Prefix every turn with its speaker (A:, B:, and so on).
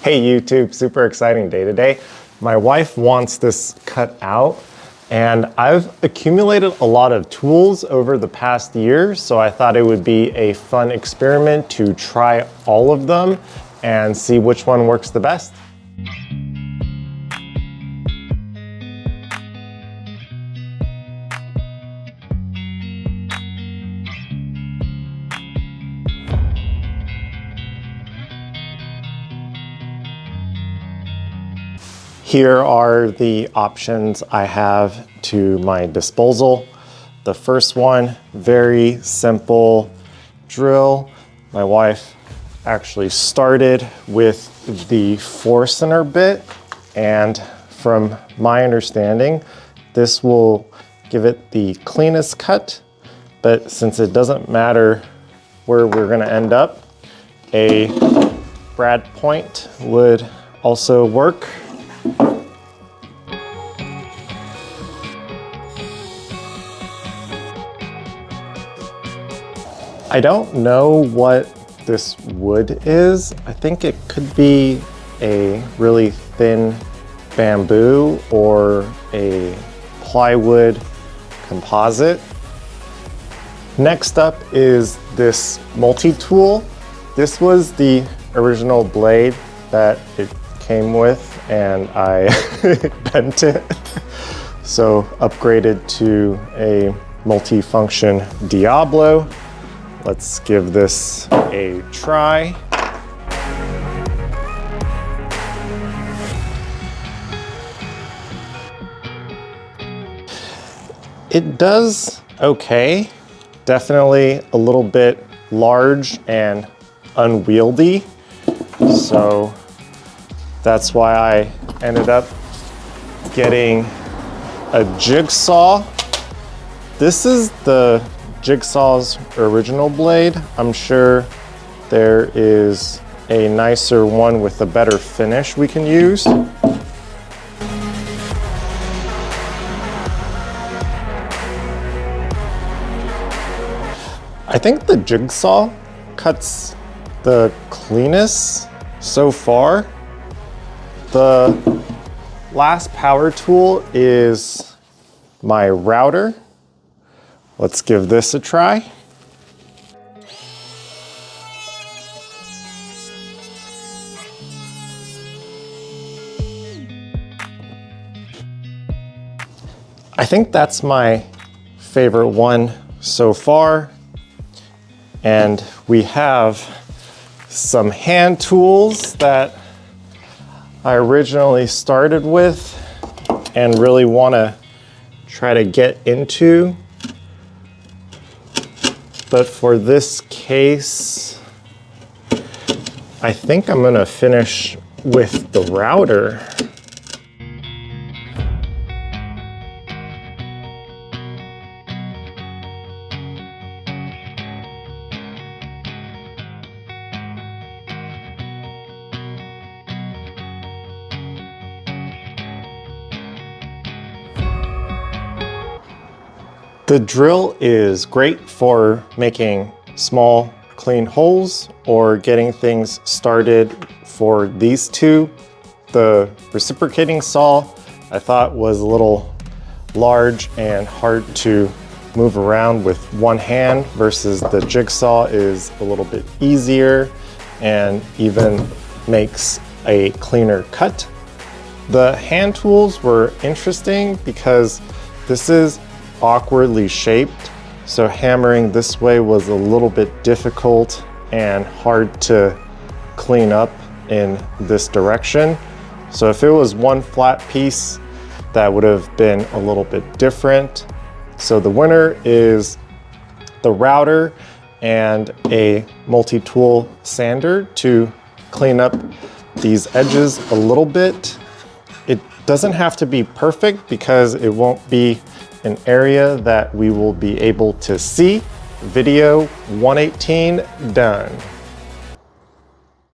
A: Hey YouTube, super exciting day today. My wife wants this cut out and I've accumulated a lot of tools over the past year, so I thought it would be a fun experiment to try all of them and see which one works the best. Here are the options I have to my disposal. The first one, very simple drill. My wife actually started with the Forstner bit, and from my understanding, this will give it the cleanest cut, but since it doesn't matter where we're gonna end up, a brad point would also work. I don't know what this wood is. I think it could be a really thin bamboo or a plywood composite. Next up is this multi-tool. This was the original blade that it came with and I bent it. So upgraded to a multi-function Diablo. Let's give this a try. It does okay. Definitely a little bit large and unwieldy. So that's why I ended up getting a Jigsaw. This is the Jigsaw's original blade. I'm sure there is a nicer one with a better finish we can use. I think the Jigsaw cuts the cleanest so far. The last power tool is my router. Let's give this a try. I think that's my favorite one so far. And we have some hand tools that I originally started with and really want to try to get into. But for this case, I think I'm gonna finish with the router. The drill is great for making small, clean holes or getting things started for these two. The reciprocating saw I thought was a little large and hard to move around with one hand versus the Jigsaw is a little bit easier and even makes a cleaner cut. The hand tools were interesting because this is awkwardly shaped, so hammering this way was a little bit difficult and hard to clean up in this direction. So if it was one flat piece, that would have been a little bit different. So the winner is the router and a multi-tool sander to clean up these edges a little bit. It doesn't have to be perfect because it won't be an area that we will be able to see. Video 118 done.